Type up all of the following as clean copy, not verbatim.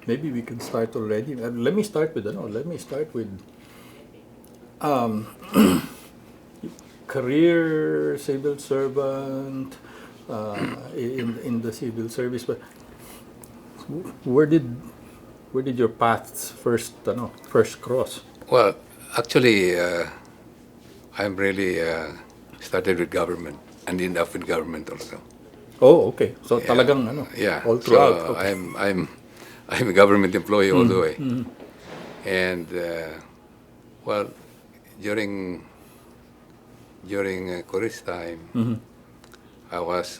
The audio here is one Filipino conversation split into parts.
maybe we can start already. Let me start with um, career civil servant in the civil service. But where did your paths first cross? Well, actually, I'm really started with government and ended up with government also. Oh, okay. So Yeah. talagang Yeah. all So throughout. Okay. I'm a government employee all the way. And well, during Coris time, I was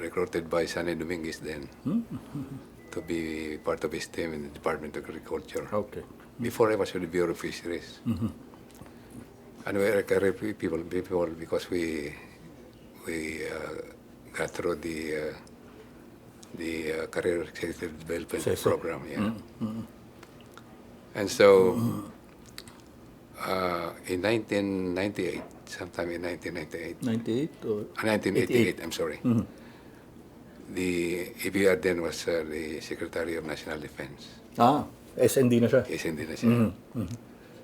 recruited by Sonny Dominguez then to be part of his team in the Department of Agriculture. Okay. Before I was with the Bureau of Fisheries. And we were career people because we got through the career executive development program. Yeah. And so in 1998, sometime in 1998, 98 or 1988, I'm sorry, the FVR then was the Secretary of National Defense. SND na siya. Yes, hindi na siya.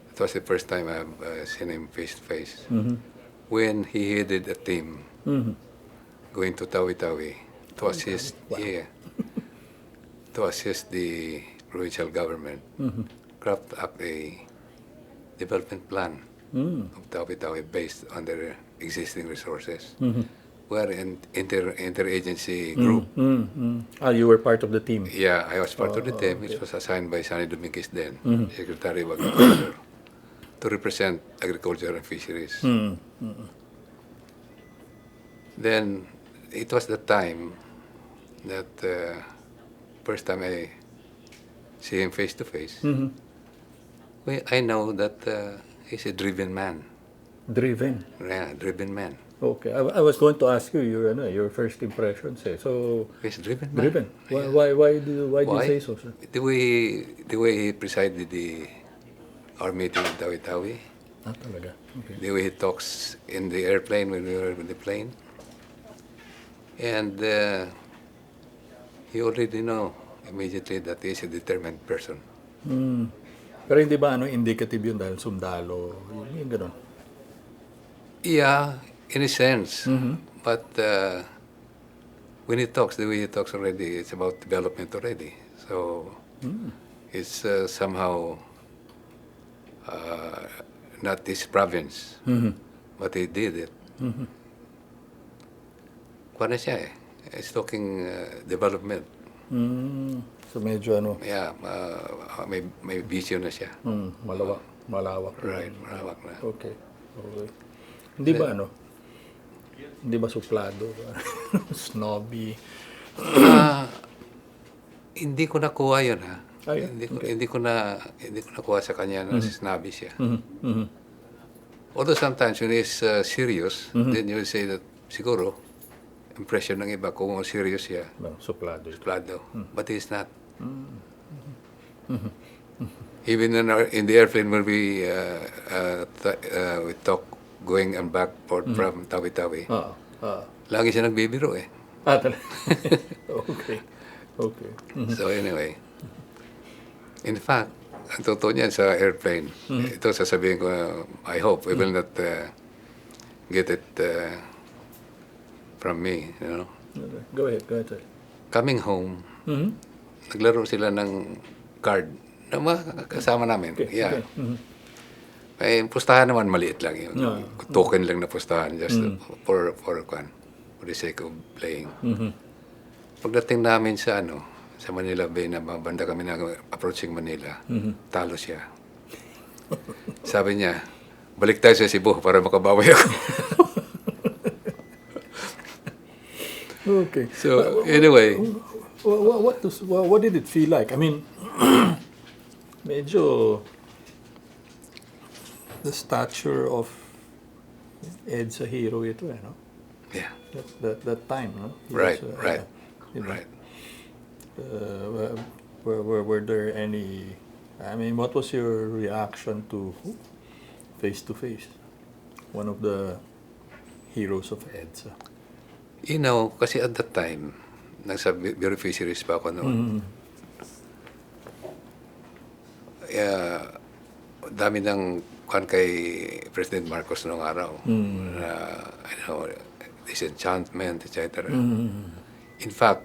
It was the first time I've seen him face to face. When he headed a team going to Tawi-Tawi to assist, to assist the provincial government craft up a development plan of Tawi-Tawi based on their existing resources. We're an interagency group. You were part of the team. Yeah, I was part of the team, which was assigned by Sonny Dominguez then, Secretary of Agriculture, to represent agriculture and fisheries. Then it was the time that first time I see him face to face. I know that he's a driven man. Driven. Yeah, driven man. Okay. I was going to ask you your first impressions. So He's a driven man. driven. Why do you say so, sir? The way he presided our meeting in Tawi-Tawi. Talaga. Okay. The way he talks in the airplane when we were in the plane. And you already know immediately that he is a determined person. Pero hindi ba indicative yun dahil sundalo? Yung ganun. Yeah, in a sense. But when he talks, the way he talks already, it's about development already. So it's somehow not his province, but he did it. Kuha na siya eh. It's talking development. So medyo Yeah, may vision na siya. malawak. Right, malawak na. Okay. Hindi ba suplado? Snobby? Hindi ko nakuha yun ha. Okay. Hindi ko nakuha sa kanya na snobby siya. Although sometimes when he's serious, then you will say that siguro impression ng iba kung serious siya. Suplado. But he's not. Even in the airplane when we talk going and back from Tawi-Tawi, lagi siya nagbibiro eh. Talaga. Okay. So anyway, in fact, ang totoo niyan sa airplane, ito sasabihin ko, I hope we will not get it from me, you know. Go ahead, sir. Coming home, naglaro sila ng card na mga kasama namin. Okay. Yeah. May pustahan naman, maliit lang yun. Token lang na pustahan, just for the sake of playing. Pagdating namin sa Manila Bay, na banda kami na approaching Manila, talo siya. Sabi niya, balik tayo sa Cebu para makabawi ako. Okay. So, anyway. What did it feel like? I mean, medyo the stature of EDSA hero ito no? Yeah. That time, no? Right. Were there any? I mean, what was your reaction to face one of the heroes of EDSA? You know, kasi at that time, nasa Bureau of Fisheries pa ako noon. dami ng kwan kay President Marcos noong araw. Disenchantment, etc. In fact,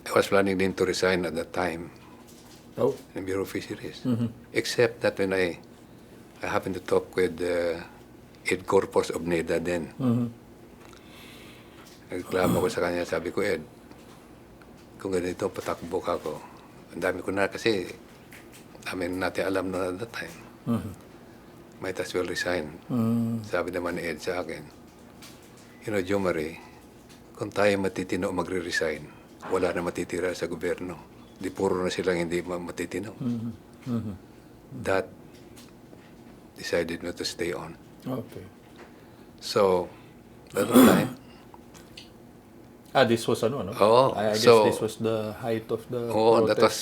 I was planning din to resign at that time in Bureau of Fisheries. Except that when I happened to talk with Ed Corpus of NEDA then. Nagreklamo ko sa kanya, sabi ko, Ed, kung ganito, patakbo ka ko. Ang dami ko na kasi, natin alam na at that time. Might as well resign. Sabi naman ni Ed sa akin, JOEMARI, kung tayo matitino magre-resign, wala na matitira sa gobyerno. Di puro na silang hindi matitino. That decided not to stay on. Okay. So, that time, this was no? Oo. I guess So, this was the height of the that was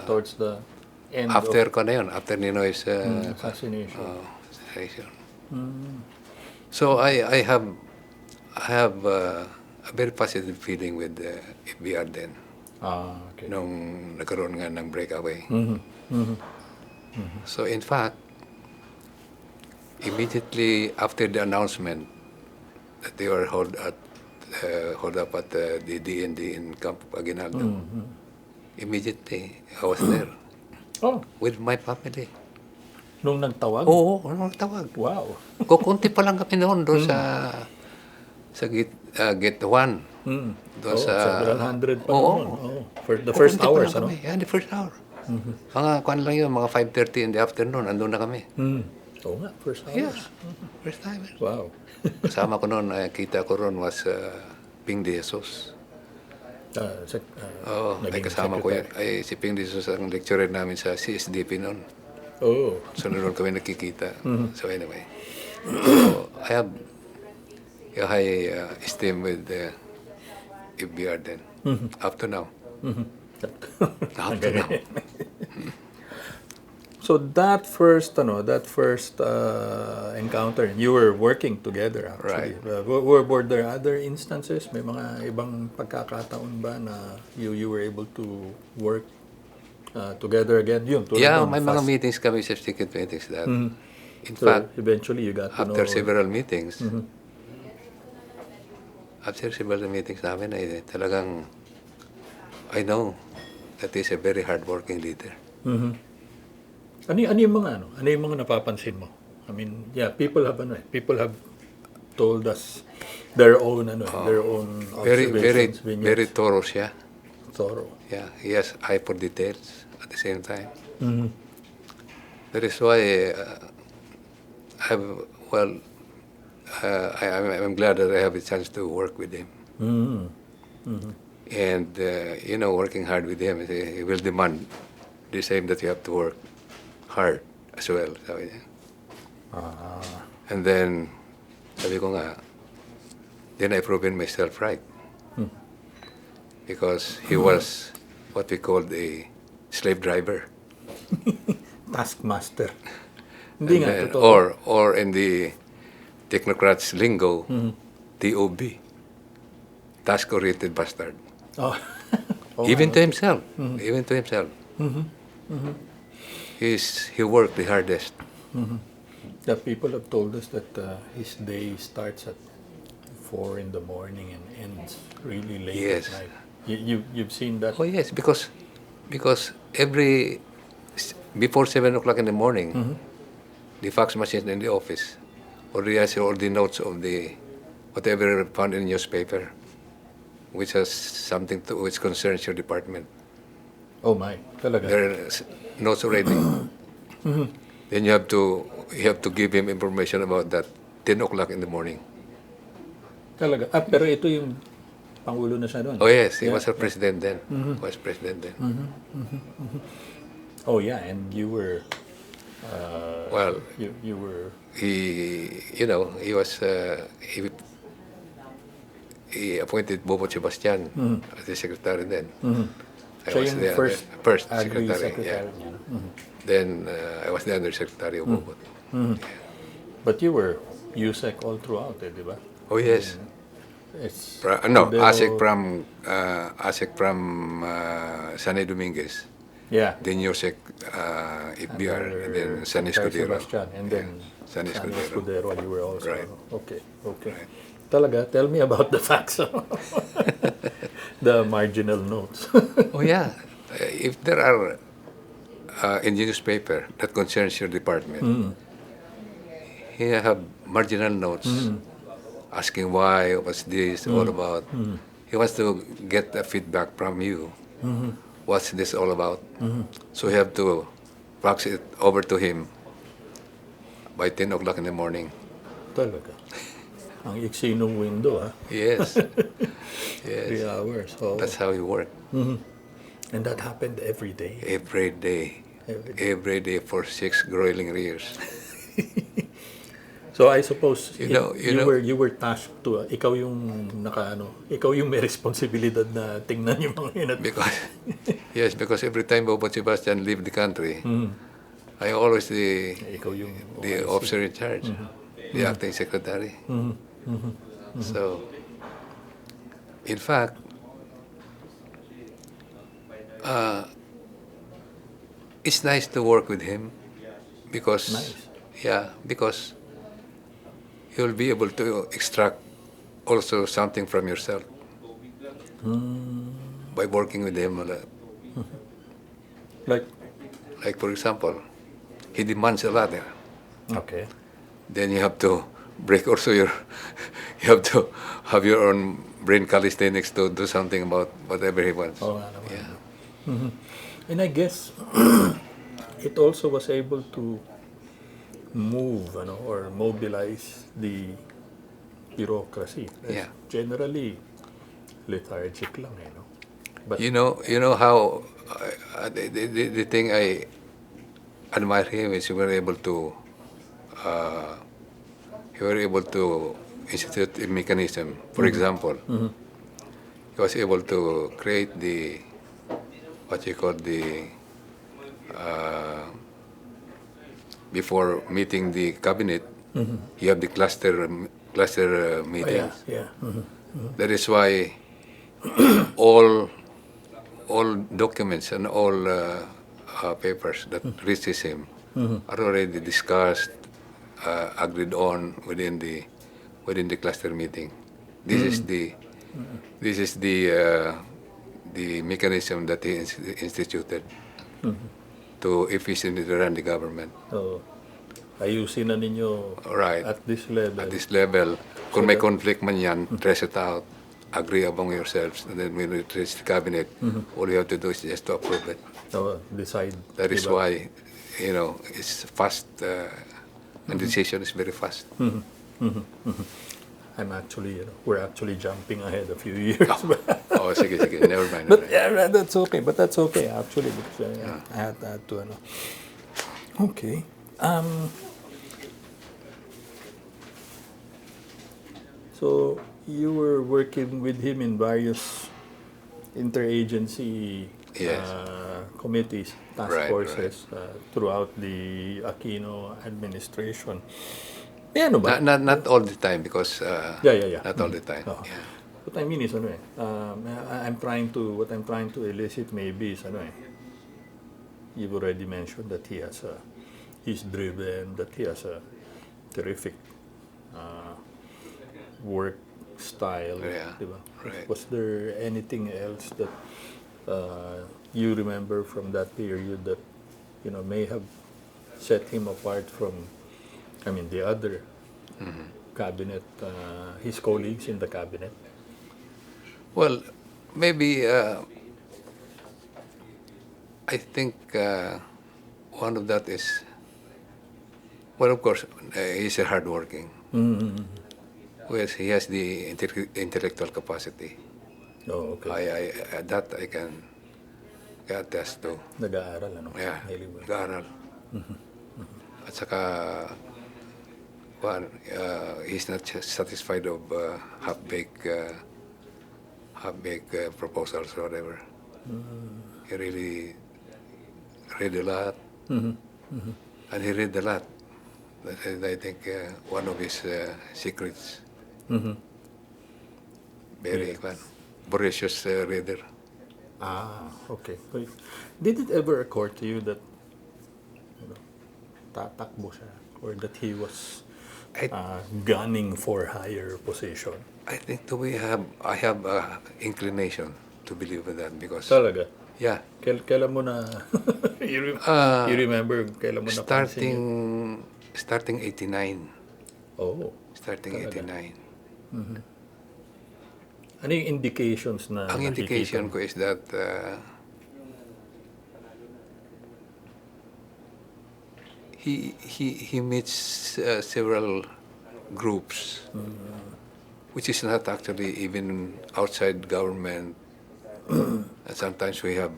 towards the end after of after Ninoy's assassination. assassination. So I have a very positive feeling with FVR then. Okay. Nung nagkaroon nga ng breakaway. So in fact, immediately after the announcement that they were hold up at the DND in Camp Aguinaldo, immediately I was there with my family. Nung nagtawag? Oo, nung nagtawag. Wow. Kukunti pa lang kami noon doon sa gate 1. Doon sa several hundred pa Oo. noon. For the first Kukunti pa hours, lang ano? kami. Yeah, the first hour. Mga kwan lang yun, mga 5:30 in the afternoon, andun na kami. Oo nga, first hours. Yeah, first time. Wow. Kasama ko noon, kita ko ron was Ping De Jesus. Ay naging kasama ko yan. secretary. Ay, si Ping De Jesus ang lecturer namin sa CSDP noon. Oh. So noon kami nakikita. So anyway. So, I have a high esteem with FBR then. Up to now. Up to now. So that first encounter, you were working together actually. Right. Were there other instances? May mga ibang pagkakataon ba na you were able to work together again? Yun, tulad Yeah, nun, may mga fast. meetings kami, subsequent meetings that. In So fact, eventually you got to know. after several meetings, namin ay talagang I know that he's a very hardworking leader. Ano yung mga napapansin mo? I mean, yeah, people have told us their own Very observations, very thorough siya. thorough. Yeah, he has eye for details at the same time. That is why I'm glad that I have a chance to work with him. And working hard with him, he will demand the same that you have to work hard as well. Sabi niya. And then, sabi ko nga, then I proven myself right. Because he was what we called a slave driver. Taskmaster. Hindi And nga, then, totoo. or in the technocrats lingo, TOB. Task-oriented bastard. Oh. Even to himself. Even to himself. He worked the hardest. The people have told us that his day starts at 4 in the morning and ends really late Yes. at night. You've seen that? Oh yes, because before 7 o'clock in the morning, the fax machine in the office, or the notes of the whatever found in the newspaper, which has something which concerns your department. Oh my, talaga. There are notes already. Then you have to give him information about that 10 o'clock in the morning. Talaga. Pero ito yung Pangulo na siya doon. Oh yes, he Yeah. was a president then. Was president then. Oh yeah, and you were. Well, you were. he was he appointed Bobo Sebastian as the secretary then. I Siya was yung the first secretary. agri-secretary Yeah. niya. Then I was the undersecretary of Bobo. But you were USEC all throughout, di ba? Oh yes. It's No, Pero- ASEC from Sanay Dominguez. Yeah. then Yosek FVR, and then San Escudero. Sebastian, and then San San Escudero. Escudero, you were also. Right. Okay. Right. Talaga, tell me about the facts. The marginal notes. Oh yeah, if there are in the newspaper that concerns your department, he have marginal notes asking why, what's this all about. He wants to get the feedback from you. What's this all about? So you have to fax it over to him by 10 o'clock in the morning. Talaga. Ang iksi nung window, ha? Yes. 3 Yes. hours. Oh. That's how he worked. And that happened every day. Every day. Every day. Every day for 6 grueling years. So I suppose You know- you were tasked to ikaw yung ikaw yung may responsibilidad na tingnan yung mga yun. Because yes, because every time Bobo Sebastian leave the country, I always Ikaw yung the officer in charge, the acting secretary. So, in fact, it's nice to work with him because, Nice. because you'll be able to extract also something from yourself by working with him. Like, Like, for example, he demands a lot. okay. Then you have to break also you have to have your own brain calisthenics to do something about whatever he wants. Oo nga naman. Yeah. And I guess it also was able to move or mobilize the bureaucracy. That's Yeah. generally lethargic lang, no? But You know how the thing I admire him is you were able to institute a mechanism. For example, he was able to create the what you call the before meeting the cabinet, you have the cluster meetings. yeah. That is why all documents and all papers that reaches him are already discussed, agreed on within the cluster meeting. This is the mechanism that he instituted to efficiently run the government. So, ayusin na ninyo Right. at this level. At this level, kung may conflict man yan, trace it out, agree among yourselves, and then when it reaches the cabinet, all you have to do is just to approve it. So, decide. That is diba? why, it's fast, and decision is very fast. I'm actually, we're actually jumping ahead a few years. Oh, sige, never mind. But yeah, that's okay. But that's okay actually because I had to Okay. So you were working with him in various interagency Yes. committees, task Right, forces throughout the Aquino administration. Yeah, no ba? Not all the time because Yeah. not all the time. Oo. Yeah. What I mean is what I'm trying to elicit maybe is you've already mentioned that he's driven, that he has a terrific work style, Yeah, diba? right. Was there anything else that you remember from that period that may have set him apart from the other cabinet, his colleagues in the cabinet? Well, maybe I think one of that is, well, of course, he's a hardworking. Yes, he has the intellectual capacity. Oh, okay. That I can attest to. Nag-aaral, Yeah, Highly well. nag-aaral. At saka, he's not satisfied of half-baked proposals or whatever. He really read a lot, and he read a lot. That is, I think, one of his secrets. Very voracious reader. Okay. Wait. Did it ever occur to you that tatakbo siya or that he was I gunning for higher position? I think I have inclination to believe in that because Talaga? yeah, Kailan mo na you remember kailan mo napansin yun? starting 89. Oh, Starting talaga. 89. Ano yung indications na Ang nakikita indication mo? ko is that he meets several groups, which is not actually even outside government. And sometimes we have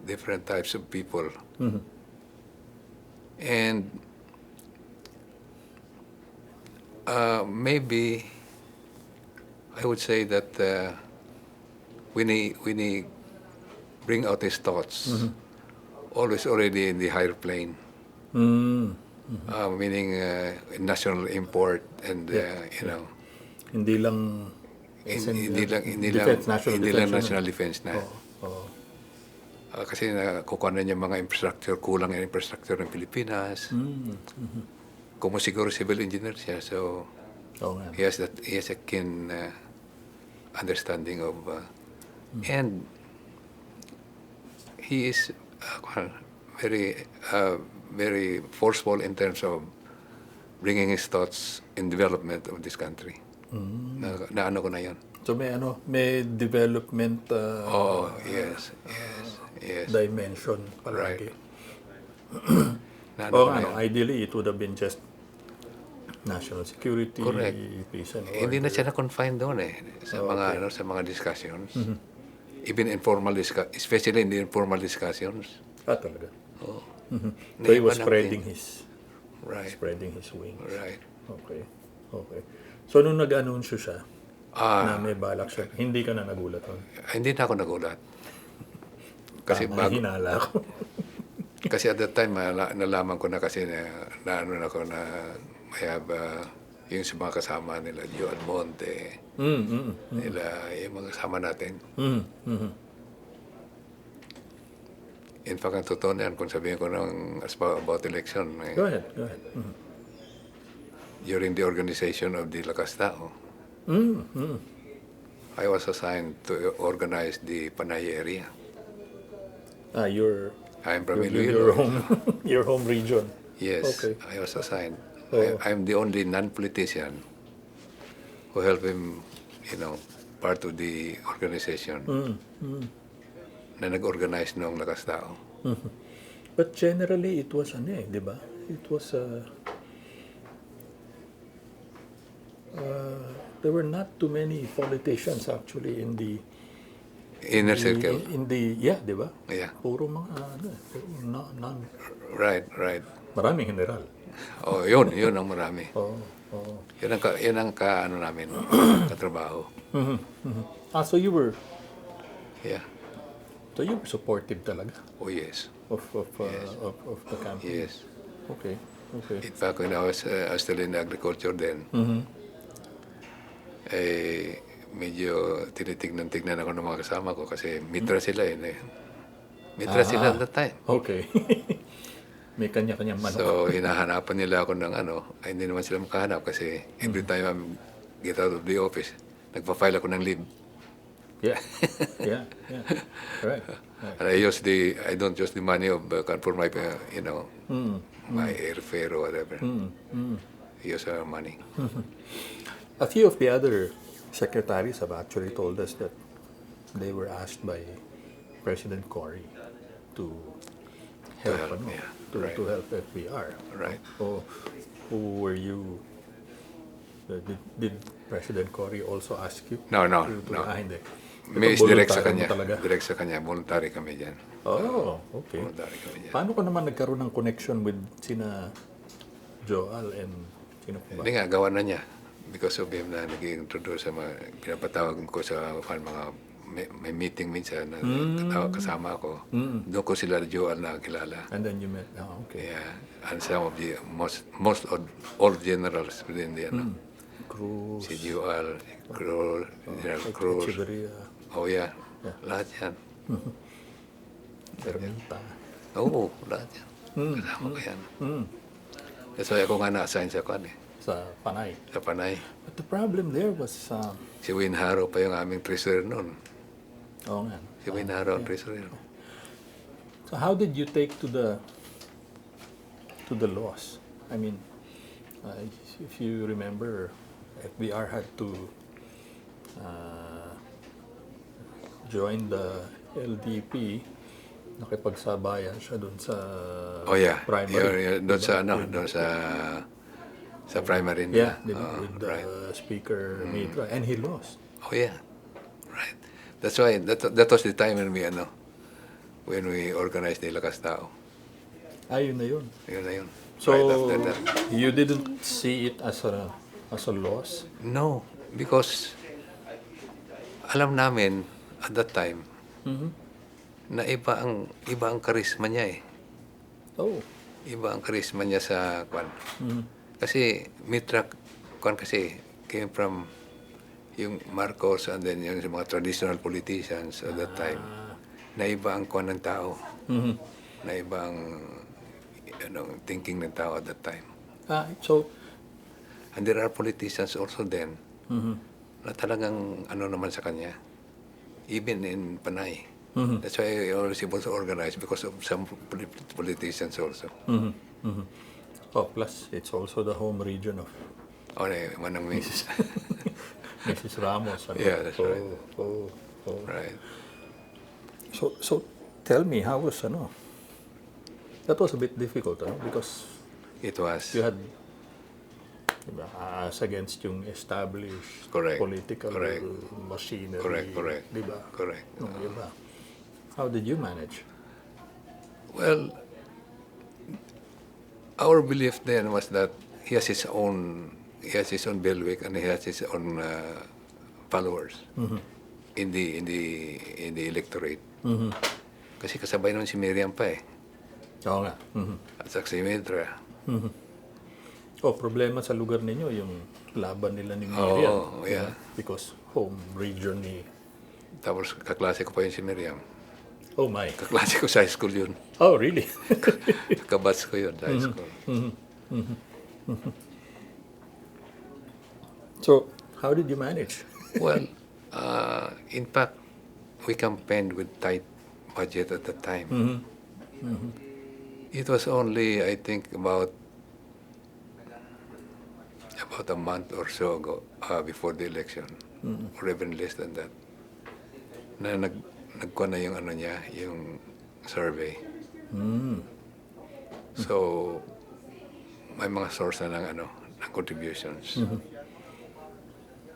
different types of people, and maybe I would say that when he bring out his thoughts, always already in the higher plane. Meaning national import and you know, Hindi lang national hindi lang defense, national defense na. Kasi nakukuha na niya mga infrastructure, kulang yung infrastructure ng Pilipinas. Kung siguro civil engineer siya, so he has a keen understanding of and he is very forceful in terms of bringing his thoughts in development of this country. Na ano ko na yun. So may development Yes. dimension palagi. Na ano O ko na yun. ideally it would have been just national security, Correct. peace and order. Hindi na siya na-confine doon sa mga sa mga discussions. Even informal especially in the informal discussions. Talaga. So he Naiba was natin. spreading his wings. Right. Okay. So nung nag-anunsyo siya na may balak siya, hindi ka na nagulat nun? Hindi na ako nagulat. Kasi Hinala ako. kasi at that time nalaman ko na kasi na ano na ako na may have yung sa mga kasama nila Joe Almonte, nila yung mga kasama natin. In fact, ang totoo na yan, kung sabihin ko about election, Go ahead. during the organization of the Lakas Tao, I was assigned to organize the Panay area. I'm from Iloilo. Your home region. Yes, Okay. I was assigned. Oh. I'm the only non-politician who helped him, part of the organization na nag-organize noong Lakas Tao. But generally, it was di ba? It was there were not too many politicians actually in the Inner circle. di ba? Yeah. Puro mga non Right. maraming general. Yun ang marami. Yun ang ano namin, katrabaho. So you were Yeah. supportive talaga Oh, yes. of the campaign. Yes. Okay. In fact, when I was still in agriculture then, medyo tinitignan ako ng mga kasama ko kasi mitra sila Mitra sila at that time. Okay. May kanya-kanyang manok. So, hinahanapan nila ako ng hindi naman sila makahanap kasi every time I get out of the office, nagpa-file ako ng leave. Yeah. Right. And I don't use the money of for my, my airfare or whatever. I use our money. A few of the other secretaries have actually told us that they were asked by President Cory to help, right. to help FVR. Right. So, who were you? Did President Cory also ask you? No. Hindi. May Ito, direct sa voluntary kanya. mo talaga. Direct sa kanya. Voluntary kami dyan. Oh, okay. Voluntary kami dyan. Paano ka naman nagkaroon ng connection with sina Joel and sino pa ba? Hindi nga, gawa na niya. Because of him na nag-introduce sa mga, pinapatawag ko sa mga may meeting minsan na kasama ako. Doon ko sila Joel na kilala. And then you met, okay. Yeah. And some of the most of all generals within the, Cruz, si Joel, General Cruz. Echeverria. Oh, yeah. Lahat yan. Ermita. Oo, lahat yan. Kasama ko yan. That's why ako nga na-assign sa kwan eh. Sa Panay. Sa Panay. But the problem there was, Si Win Haro pa yung aming treasurer noon. oo nga. Si Win Haro ang treasurer. So how did you take to the laws? I mean, if you remember, FVR had to join the LDP. Nakipagsabayan siya doon sa Oh yeah. primary. Doon sa ano, doon sa primary nila. Yeah, with the Speaker Mitra, and he lost. Oh yeah. Right. That's why that was the time when we organized the Lakas Tao. Ayun na yun. Yun na yun. So, right after that. you didn't see it as a loss? No, because alam namin at that time na iba ang karisma niya eh. Oh. Iba ang karisma niya sa kwan. Kasi Mitra kwan kasi came from yung Marcos and then yung mga traditional politicians at that time. Na iba ang kwan ng tao. Na iba ang thinking ng tao at that time. So, And there are politicians also then na talagang ano naman sa kanya. Even in Panay. That's why I always able to organize because of some politicians also. Oh, plus it's also the home region of Manang Mrs. Mrs. Ramos. Ano? Yeah, that's right. Oh. Right. So tell me, how was that was a bit difficult, because It was. you had, diba, as against yung established Correct. political Correct. machinery. Correct. Diba? Correct. Nung iba. How did you manage? Well, our belief then was that he has his own bailiwick and he has his own followers in the electorate. Kasi kasabay nun si Miriam pa eh. Oo nga. At saka si Mitra. Problema sa lugar ninyo yung laban nila ni Miriam. Yeah. Because home region ni... Tapos kaklase ko pa yun si Miriam. Oh my. Kaklase ko sa high school yun. Oh, really? Kabats ko yun sa high school. So, how did you manage? Well, in fact, we campaigned with tight budget at the time. It was only, I think, about a month or so ago, before the election, or even less than that, na nagkuha na yung yung survey. So, may mga source na ng contributions.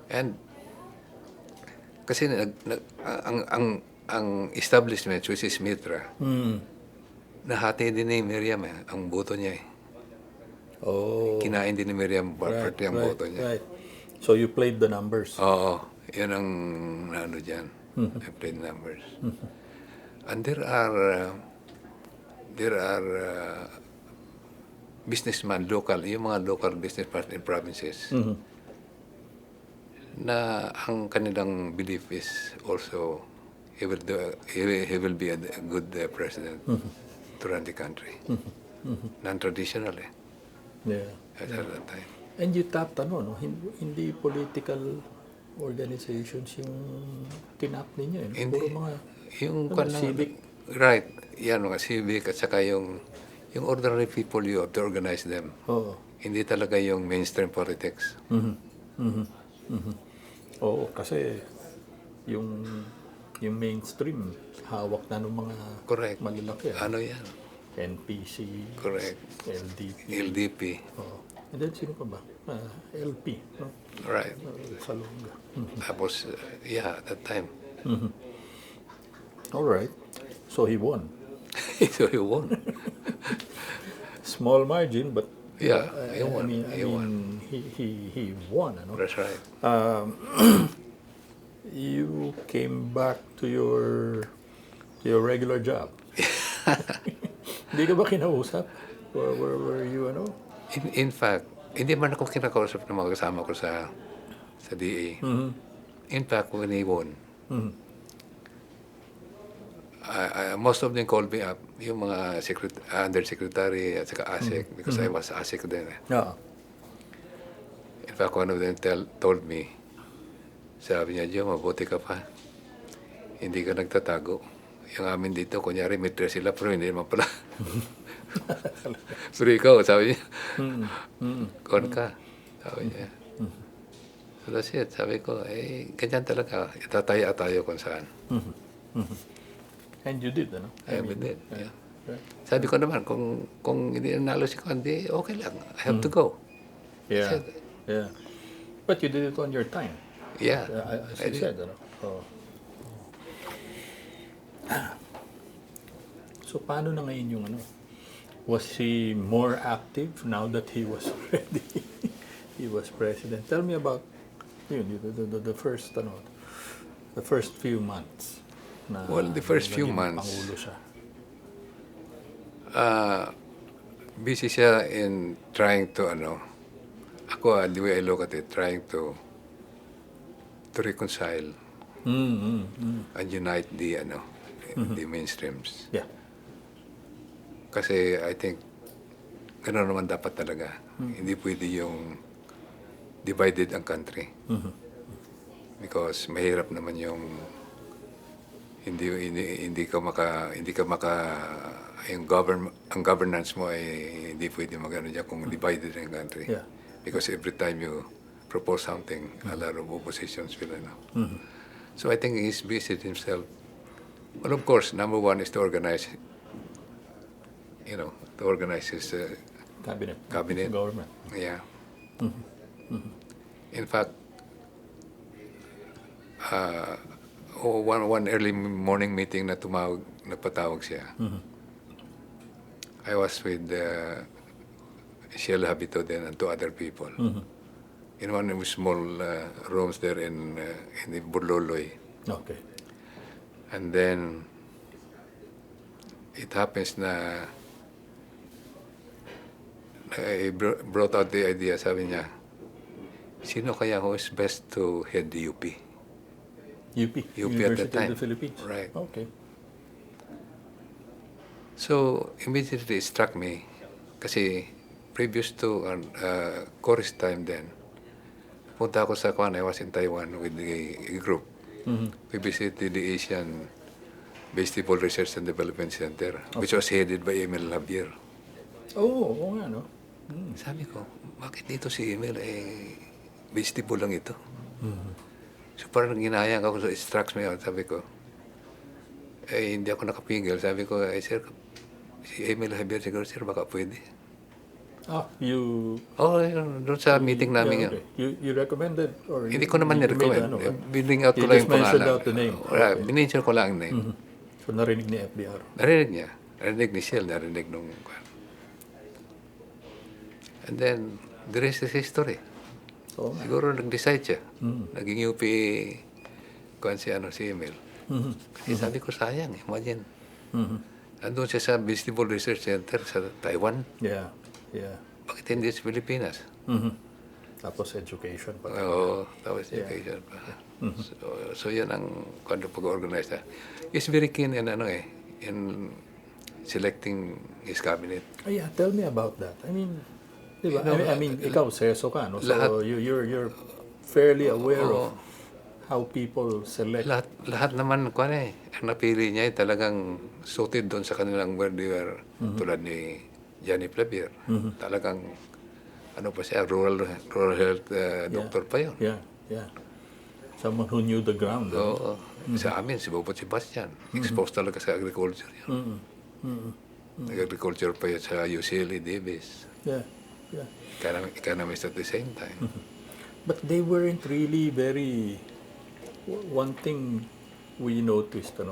And kasi ang establishment, which is Mitra, nahati din ni Miriam ang boto niya eh. Oh. Kinain din ni Miriam parte ang boto niya. Right. So you played the numbers. Oo, yun ang dyan. I played numbers. And there are businessmen, yung mga local businessmen in provinces, na ang kanilang belief is also he will be a good president to run the country. Non-traditional eh. Yeah. At that time. And you tapped hindi political organizations yung tinap ninyo. Hindi. Puro mga Yung civic. Right. Yan, mga civic at saka yung ordinary people, you have to organize them. Oo. Hindi talaga yung mainstream politics. Oo, kasi yung mainstream hawak na ng mga Correct. malalaki. Ano yan? NPC, Correct. LDP. Oh. And then sino pa ba? LP, no? Right. Salonga. Tapos, at that time. All right. So he won. So he won. Small margin, but Yeah, I he won. mean, he won. Ano? That's right. You came back to your regular job. Hindi ka ba kinausap? Were you In fact, hindi man ako kinakausap ng mga kasama ko sa DA. In fact, when he won, most of them called me up, yung mga undersecretary at saka ASEC, because I was ASEC then. Yeah. In fact, one of them told me, sabi niya, Joe, mabuti ka pa. Hindi ka nagtatago. Yung amin dito, kunyari may tres sila, pero hindi naman pala. Pero ikaw, sabi niya, kon ka. Sabi niya. So that's it. Sabi ko, ganyan talaga. Itataya tayo kung saan. And you did, ano? I did, yeah. Right. Sabi ko naman, kung hindi nanalo si Kondi, okay lang. I have to go. Yeah. Said, Yeah. But you did it on your time. yeah. As I you did. said, ano? So, paano na ngayon yung ano? Was he more active now that he was already he was president? Tell me about yun, the first ano, the first few months. Na, Well, the first few naging months, Pangulo siya. busy siya in trying to, ako, the way I look at it, trying to reconcile and unite the, the mainstreams. Yeah. Kasi I think, gano'n naman dapat talaga. Hindi pwede yung divided ang country. Because mahirap naman yung hindi ka maka yung ang governance mo ay hindi pwede magano diyan kung divided ang country. Yeah. Because every time you propose something, a lot of oppositions will So I think he's busy himself. Well, of course, number one is to organize his cabinet. Government. Yeah. In fact, one early morning meeting na napatawag siya. I was with Sheila Habito then and two other people. In one of the small rooms there in the Burloloy. Okay. And then it happens na I brought out the idea, sabi niya, sino kaya who is best to head the UP? UP at the University of time. the Philippines. Right. Okay. So, immediately it struck me, kasi previous to chorus time then, punta ako sa Kwan, I was in Taiwan with a group. We visited the Asian Vegetable Research and Development Center, which was headed by Emil Javier. Oo nga, no? Sabi ko, bakit dito si Emil, vegetable lang ito? So parang ginayang ako, so it struck me out. Sabi ko, hindi ako nakapigil. Sabi ko, sir, si Emil Javier siguro, sir, baka pwede. Doon sa meeting namin. Okay. You recommended? Or Hindi ko naman ni-recommend. Bining out ko you lang just yung mentioned pangalan. out the name. Binention ko lang ang name. So narinig ni FVR. Narinig niya. Narinig ni Shell. Narinig nung... And then, the rest is history. Oo. Siguro nag-decide siya. Naging UP si Emil. Kasi sabi ko, sayang, imagine. Andun siya sa Vegetable Research Center sa Taiwan. Yeah. Bakit hindi sa Pilipinas? Tapos education pa. Oo, tapos education pa. So yan ang pag-organize na. He's very keen in selecting his cabinet. Oh, yeah, tell me about that. I mean, di ba? I mean, ikaw, seso ka, no? So you're fairly aware of how people select. Lahat naman, ang napili niya ay talagang suited doon sa kanilang where they were, tulad ni Johnny Flavier. Talagang, pa siya, rural health doctor pa yun. Yeah. Someone who knew the ground. Oo. Sa amin, si Bobot Sebastian, exposed talaga sa agriculture yun. Nag-agriculture pa yun sa UCLA Davis. Yeah. Economist at the same time. But they weren't really very... One thing we noticed, at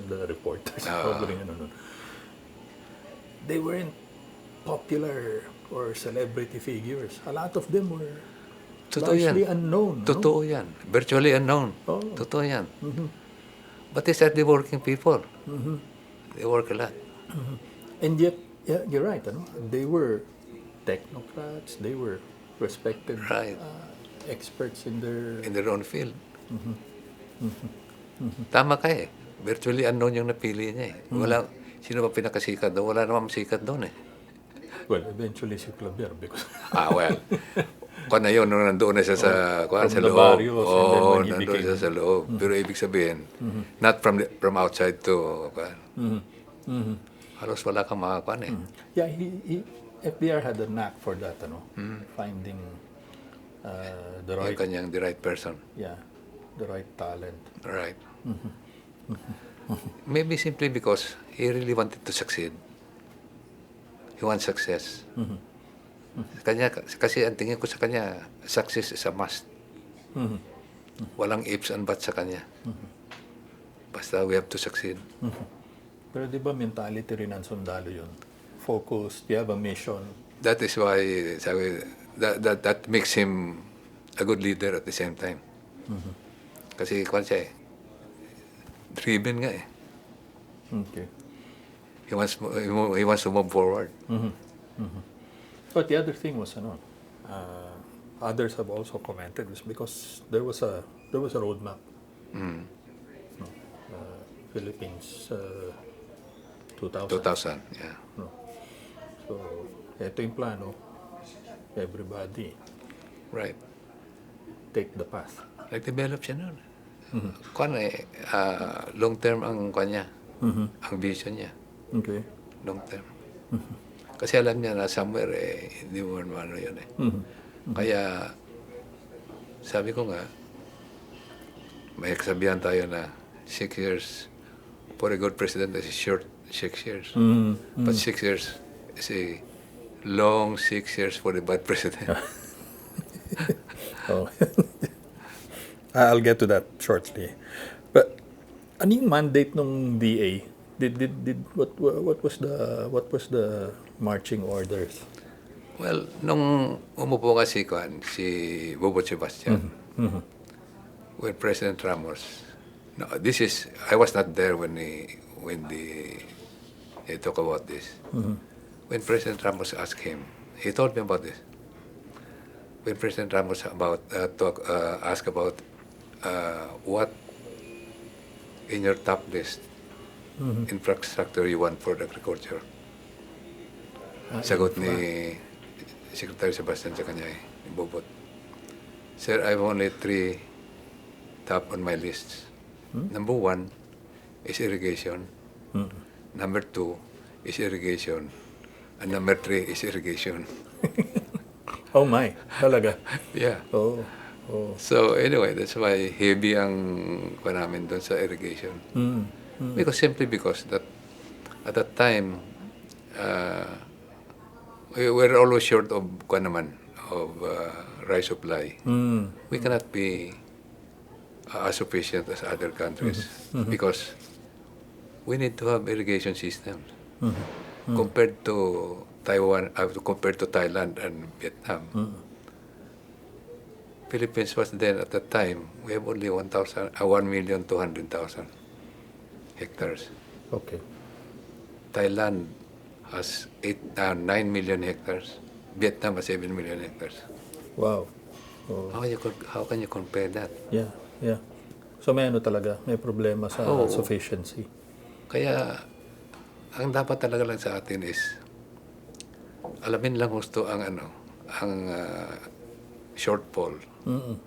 the reporters covering, they weren't popular or celebrity figures. A lot of them were largely unknown. Totoo yan. Virtually unknown. Oh. Totoo yan. But these are the working people. They work a lot. And yet, yeah, you're right. They were technocrats. They were respected experts in their own field. Tama ka eh. virtually unknown yung napili niya eh. Wala, sino ba pinakasikat doon? Wala namang sikat doon eh. Well, eventually si Claver because Well, kung na yun, nung nandoon na siya sa, from sa the loob. barrios and then when he nandoon became- siya sa loob. Pero ibig sabihin, not from outside to, halos wala kang makakuan eh. yeah, FDR had a knack for that, finding the Yung right, kanyang the right person. the right talent. Right. Maybe simply because he really wanted to succeed. He wants success. Kanya, kasi ang tingin ko sa kanya, success is a must. Walang ifs and buts sa kanya. Basta we have to succeed. Pero di ba mentality rin ang sundalo yun? Focused, you have a mission. That is why sabi, that makes him a good leader at the same time. Kasi kung siya eh, driven nga eh. Okay. He wants to move forward. But the other thing was, others have also commented is because there was a roadmap. Philippines 2000. 2000, yeah. No. So, ito yung plano. Everybody Right. take the path. Nag-develop siya noon. Kuan eh, long term ang kanya. Ang vision niya. Okay. Long term. Kasi alam niya na somewhere eh, hindi mo ano yun eh. Kaya, sabi ko nga, may kasabihan tayo na 6 years for a good president is short 6 years. But 6 years is a long 6 years for a bad president. Oh. I'll get to that shortly. But ano yung mandate ng DA? What was the marching orders? Well, nung umupo nga si Bobo Sebastian, when President Ramos, no, I was not there when they talk about this. When President Ramos asked him, he told me about this. When President Ramos asked about what in your top list infrastructure you want for agriculture. Sagot ni Secretary Sebastian sa kanya ni Bobot. Sir, I have only 3 top on my lists. Number 1 is irrigation. Number 2 is irrigation. And number 3 is irrigation. Oh my, talaga. Yeah. Oh. So anyway, that's why heavy ang pa namin doon sa irrigation. Simply because that at that time we were always short of rice supply. We cannot be as sufficient as other countries because we need to have irrigation systems compared to compared to Thailand and Vietnam. Philippines was then at that time we have only 1,200,000 hectares. Okay. Thailand has 9 million hectares. Vietnam has 7 million hectares. Wow. Oh. How can you compare that? Yeah. So may talaga, may problema sa sufficiency. Kaya ang dapat talaga lang sa atin is alamin lang gusto ang shortfall. And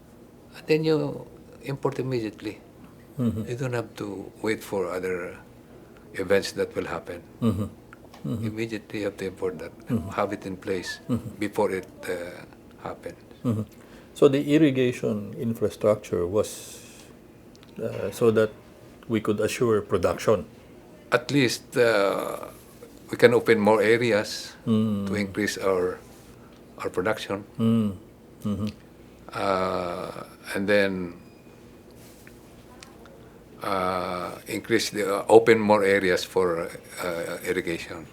then you import immediately. You don't have to wait for other events that will happen. Immediately you have to import that, have it in place before it happens. So the irrigation infrastructure was so that we could assure production. At least we can open more areas to increase our production. And then open more areas for irrigation.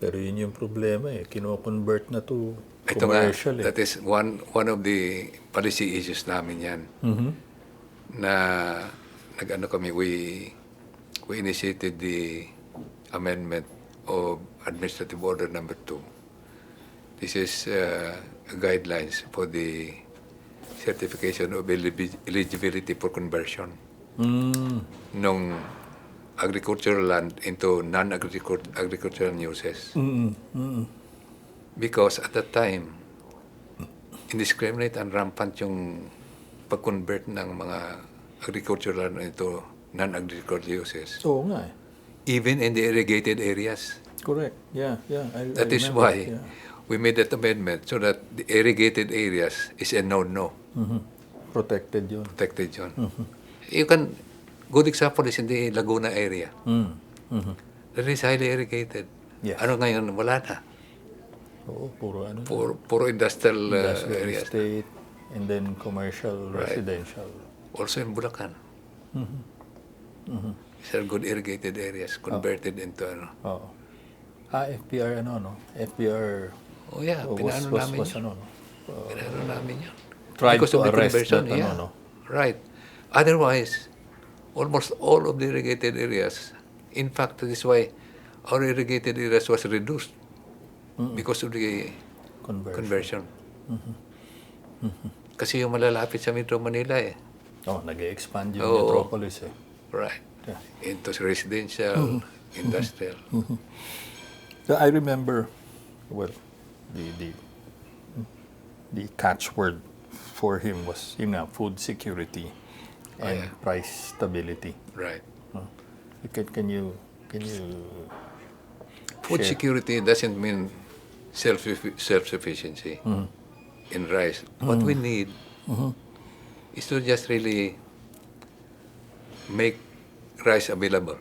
Pero yun yung problema kino-convert na to Ito nga, commercial. that is one of the policy issues namin yan. Na we initiated the amendment of Administrative Order Number 2. This is guidelines for the certification of eligibility for conversion. Nung agricultural land into non-agricultural uses. Because at that time, indiscriminate and rampant yung pag-convert ng mga agricultural land into non-agricultural uses. Oo nga eh. Even in the irrigated areas. Correct. Yeah. That is remember. why Yeah. we made that amendment so that the irrigated areas is a no-no. Protected yun. Protected yun. You can, good example is in the Laguna area. That is highly irrigated. Yes. Ano ngayon? Wala na. Oo, puro ano. Puro industrial Industrial areas. estate, and then commercial, Right. residential. Also in Bulacan. These are good irrigated areas converted into ano. Oo. FPR no? FPR Oh yeah, pinano namin was yun. ano, no? Pinano namin yun. Tried Because to of the arrest conversion, that, yeah. no? Right. Otherwise, almost all of the irrigated areas, in fact, that is why our irrigated areas was reduced because of the conversion. Kasi yung malalapit sa Metro Manila eh. Oh, nag-expand yung Oo. metropolis eh. Right. Yeah. Into residential, industrial. So I remember, well, the catchword for him was, food security and price stability. Right. Can you Food share? security doesn't mean self-sufficiency in rice. What we need is to just really make rice available.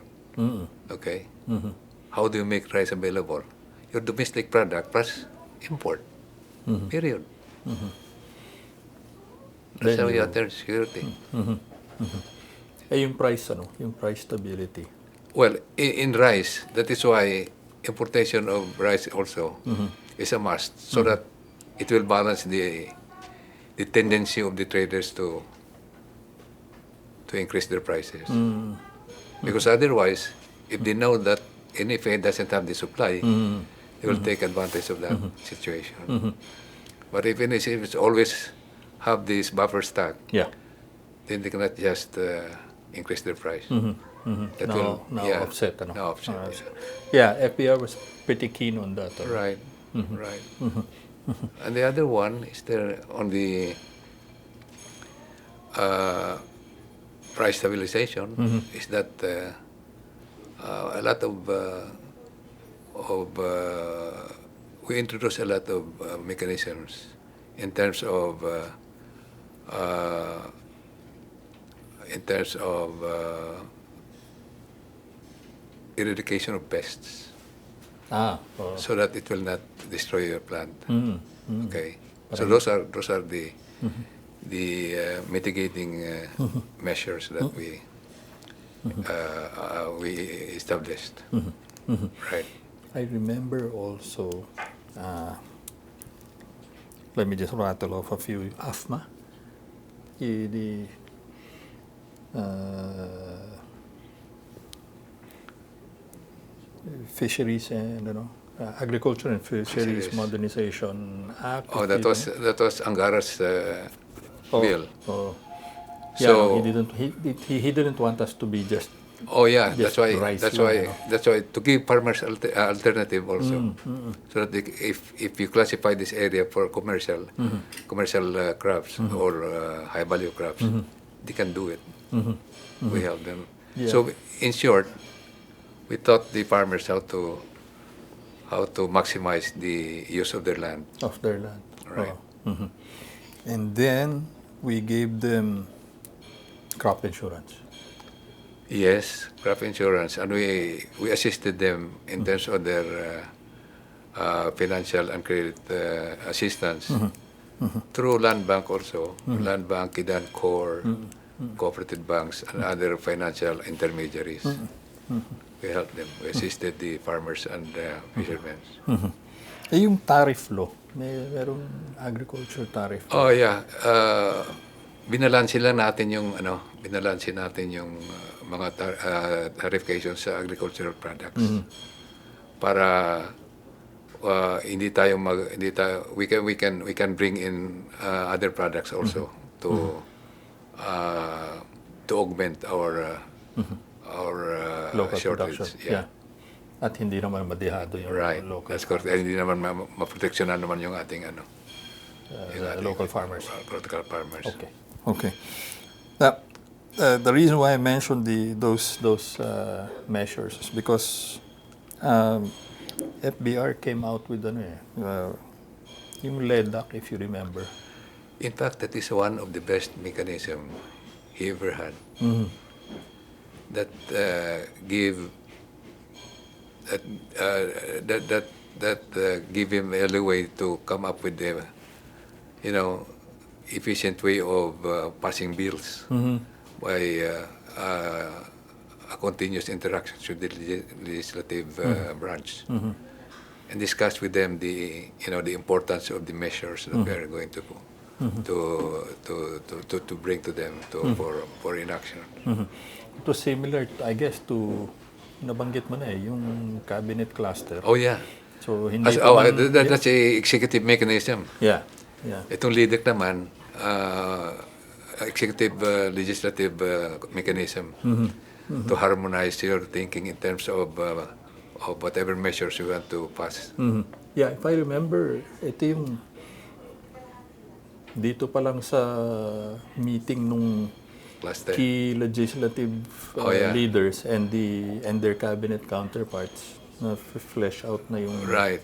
Okay? How do you make rice available? Your domestic product plus import. Period. That's Then how you you- attain security. Yung price, yung price stability. Well, in rice, that is why importation of rice also is a must, so that it will balance the tendency of the traders to increase their prices. Because otherwise, if they know that NFA doesn't have the supply, they will take advantage of that situation. But if it's always have this buffer stock, Yeah. then they cannot just increase their price. That Now yeah, offset, now offset, Yeah, FPR was pretty keen on that. Right, right. And the other one is there on the price stabilization is that a lot of we introduce a lot of mechanisms in terms of eradication of pests, so that it will not destroy your plant. Okay, so those are the mitigating measures that we established. Right. I remember also, let me just rattle off a few. AFMA, the Fisheries and Agriculture and Fisheries Modernization Act. Oh, that was Angara's bill. Yeah, So- he didn't want us to be just. Oh yeah, Just that's why. rice That's lang, why. ano? That's why to give farmers alternative also, so that if you classify this area for commercial crops or high value crops, they can do it. We help them. Yeah. So in short, we taught the farmers how to maximize the use of their land. Of their land. Right. And then we gave them crop insurance. Yes, crop insurance, and we assisted them in terms of their financial and credit assistance through Land Bank also, Land Bank, Kidan Corps, cooperative banks, and other financial intermediaries. We helped them. We assisted the farmers and fishermen. Yung tariff law, merong agriculture tariff Oh law. yeah, binalansin natin yung mga tarifications sa agricultural products para we can bring in other products also to augment our Local shortage. production. Yeah. At hindi naman madihado yung Right. local That's correct. Hindi naman maproteksyonan naman yung ating local farmers. Local farmers. Okay. Okay. Now, the reason why I mentioned those measures is because FBR came out with yung LEDAC, if you remember. In fact, that is one of the best mechanism he ever had. That give give him a way to come up with the efficient way of passing bills by a continuous interaction with the legislative branch and discuss with them the importance of the measures that we are going to bring to them for inaction. It was similar, I guess, to nabanggit mo na yung cabinet cluster. Oh yeah. So hindi that's a executive mechanism. Yeah. Yeah. Itong LEDAC naman, executive legislative mechanism to harmonize your thinking in terms of whatever measures you want to pass. Yeah, if I remember, ito yung dito pa lang sa meeting nung Cluster. key legislative leaders and their cabinet counterparts na flesh out na yung Right.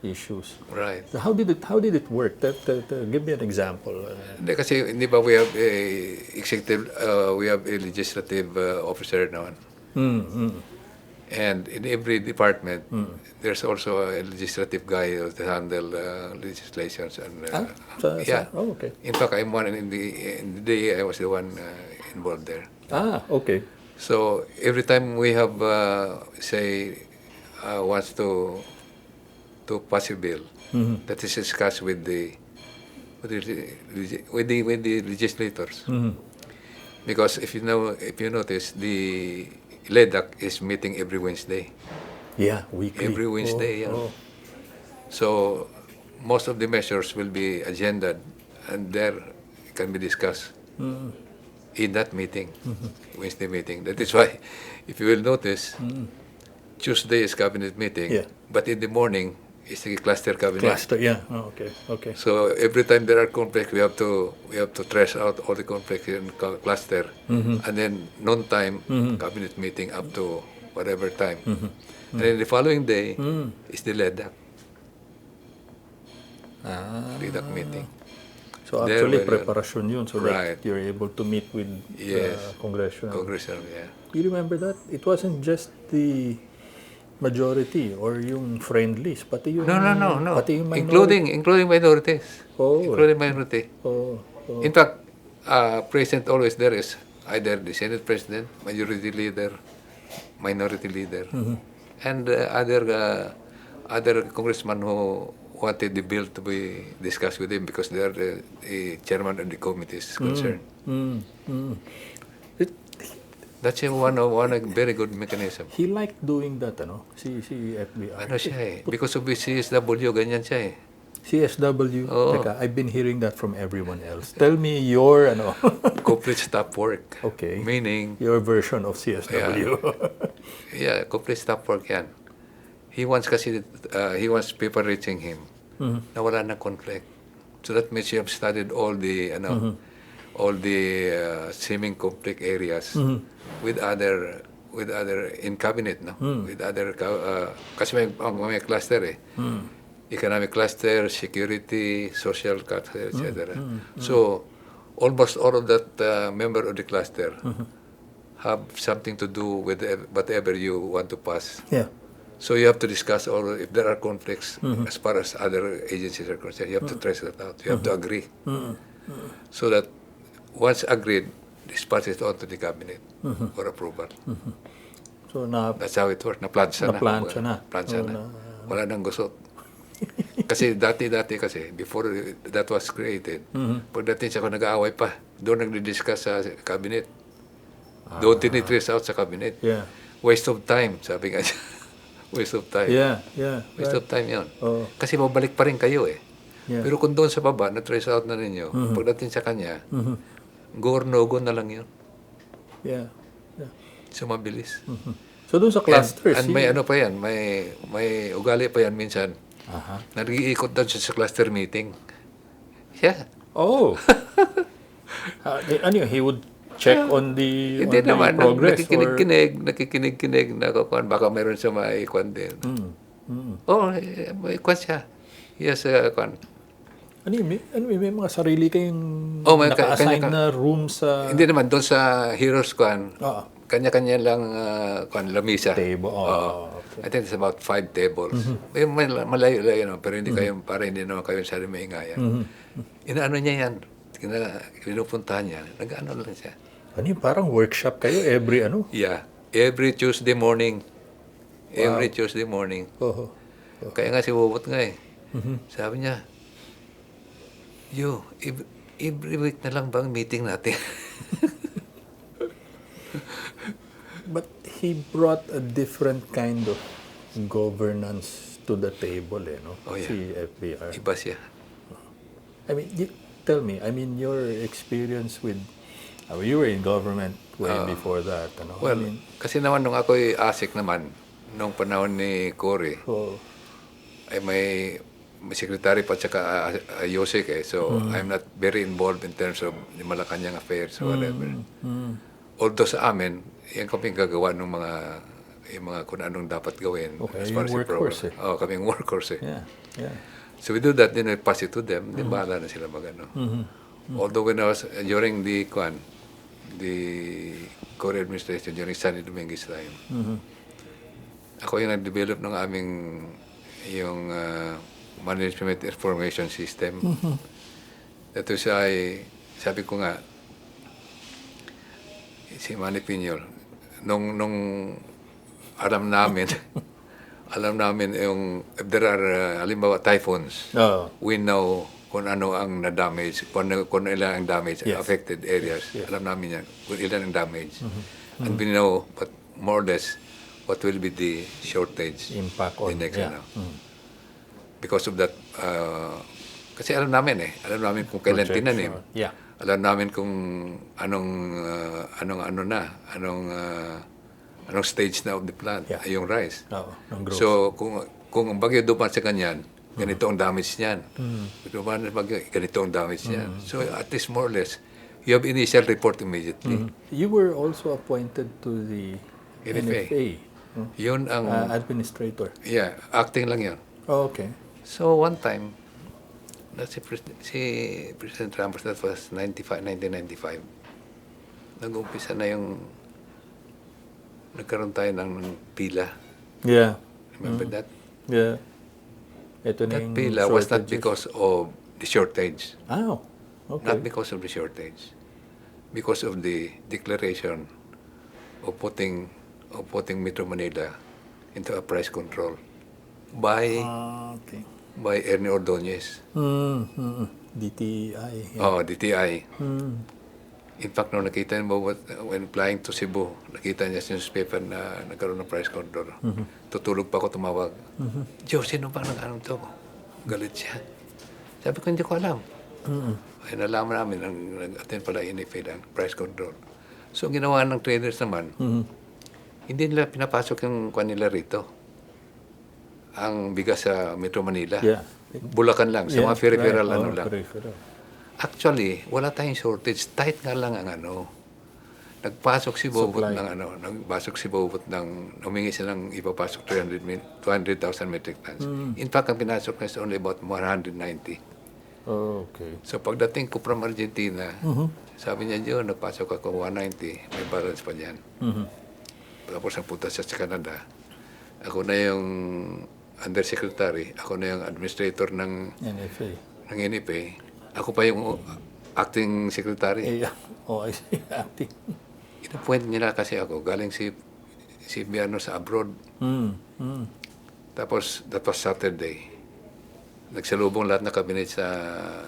issues. Right. So how did it work? Give me an example. Hindi kasi, hindi ba we have a executive, we have a legislative officer naman. And in every department, there's also a legislative guy to handle legislations. And, yeah. Oh, okay. In fact, I'm one in the day I was the one involved there. Okay. So every time we have, wants to pass a bill that is discussed with the legislators, because if you notice, the LEDAC is meeting every Wednesday. Yeah, weekly. Every Wednesday, yeah. So most of the measures will be agended, and there can be discussed in that meeting, Wednesday meeting. That is why, if you will notice, Tuesday is cabinet meeting, but in the morning is the cluster cabinet. Cluster, yeah. Oh, okay. So every time there are conflicts, we have to trash out all the conflicts in cluster, and then noontime cabinet meeting up to whatever time. And then the following day is the LEDAC. LEDAC meeting. So actually, preparation yun so right. that you're able to meet with congressional. Yeah. You remember that? It wasn't just the majority or yung friendlies, pati yung No. pati yung minority. Including minorities. Including minority. In fact, present always there is either the Senate President, Majority Leader, Minority Leader, and other congressmen who wanted the bill to be discussed with him because they are the chairman of the committees concerned. That's one very good mechanism. He liked doing that, si FBR. Ano siya eh? Because of his CSW, ganyan siya eh. CSW? Teka, I've been hearing that from everyone else. Tell me your, Complete stop work. Okay. Meaning, your version of CSW. yeah, complete stop work yan. He wants people reaching him na wala na conflict. So that means you have studied all the seeming conflict areas with other in cabinet, with other kasi may cluster eh. Economic cluster, security, social cluster, etc. So almost all of that member of the cluster have something to do with whatever you want to pass. Yeah. So you have to discuss all if there are conflicts as far as other agencies are concerned. You have to trace that out. You have to agree. So that once agreed, dispatch it on to the cabinet for approval. So that's how it works. Na-plancha na. Wala nang gusot. Kasi dati kasi, before that was created, pagdating siya ko nag-aaway pa, doon nagdi-discuss sa cabinet. Doon tinitrace out sa cabinet. Yeah. Waste of time, sabi nga siya. Waste of time. Yeah. Waste of time yun. Oh. Kasi babalik pa rin kayo eh. Yeah. Pero kung doon sa baba, na-trace out na ninyo, pagdating sa kanya, go or no go na lang yun. Yeah. So, mabilis. So, doon sa clusters, And may ano pa yan, may ugali pa yan minsan. Aha. Nag-iikot doon siya sa cluster meeting. Yeah. Oh. Ano yun, he would check on the Hindi naman, progress or... nakikinig na kukuhan. Baka meron siya maikuhan din. Oo, may kuhan siya. Yes, kuhan. Ano yun, may mga sarili kayong May naka-assign kanya- na room sa Hindi naman, doon sa Heroes kuhan, Ah, kanya-kanya lang kuhan, lamisa. table. Okay. I think it's about 5 tables. May malayo-layo naman, pero hindi kayo, para hindi naman kayo sarili maingayan. Inaano niya yan, pinupuntahan niya, nag-ano lang siya. Ano yun, parang workshop kayo every ano? Yeah, every Tuesday morning. Every Tuesday morning. Oh. Kaya nga si Wobot nga eh. Sabi niya, every week na lang bang meeting natin? But he brought a different kind of governance to the table, no? Oh, yeah. Si FVR. Iba siya. I mean, tell me, your experience with, you were in government way before that, ano? Well, kasi naman nung ako'y ASIC naman, nung panahon ni Cory, So, ay may secretary pa tsaka Yosek eh. So, I'm not very involved in terms of the Malacanang affairs or whatever. Although sa amin, yan kaming gagawa ng mga kung anong dapat gawin. Okay, as far yung as the program. workhorse eh. Kaming workhorse eh. yeah. So we do that, then we pass it to them. Then bahala na sila magano. Although when I was, during the Cory administration, during Sunny Dominguez time, ako yung nag-develop ng aming yung management information system. Ito siya ay, sabi ko nga, si Manny Piñol, nung alam namin yung, if there are, halimbawa, typhoons, we know kung ano ang na-damage, kung ilan ang damage, affected areas. Alam namin yan, kung ilan ang damage. And we know, but more or less, what will be the shortage Impact on, the next, because of that, kasi alam namin kung kailan tinanim. Yeah. Alam namin kung anong stage na of the plant, yung rice. Ng growth. So, kung ang bagyo dumaan sa kanyan, ganito ang damage niyan. Dumaan ang bagyo, ganito ang damage niyan. So, at least more or less, you have initial report immediately. You were also appointed to the NFA. Yun ang, administrator. yeah, acting lang yun. Oh, okay. So, one time, si President Ramos, that was 1995, nag-umpisa na yung, nagkaroon tayo ng pila. Yeah. Remember that? Yeah. Ito na That yung pila was not shortages. because of the shortage. Oh, okay. Not because of the shortage. Because of the declaration of putting Metro Manila into a price control by Okay. Ernie Ordonez. DTI. Yeah. Oh, DTI. In fact, nung nakita mo, when flying to Cebu, nakita niya sa newspaper na nagkaroon ng price control. Tutulog pa ako tumawag. Joe, sino ba nag-anong to? Galit siya. Sabi ko, hindi ko alam. Ay, nalaman namin, nag-attend pala NFA lang, price control. So, ginawa ng traders naman, hindi nila pinapasok yung kanila rito. Ang bigas sa Metro Manila. Yeah. Bulacan lang, sa mga peripheral right. ano lang. Peripheral. Actually, wala tayong shortage. Tight nga lang ang ano. Nagpasok si Bobot ng humingi silang ipapasok 200,000 metric tons. In fact, ang pinasok na is only about 190. Oh, okay. So pagdating ko from Argentina, sabi niya, Joe, nagpasok ako 190, may balance pa dyan. Tapos napunta siya sa Canada. Ako na yung Undersecretary, ako na yung administrator ng NFA. Ako pa yung acting secretary. Yeah. Oh, I see. Acting. Ina-point nila kasi ako, galing si Biano sa abroad. Tapos, that was Saturday. Nagsalubong lahat na cabinet sa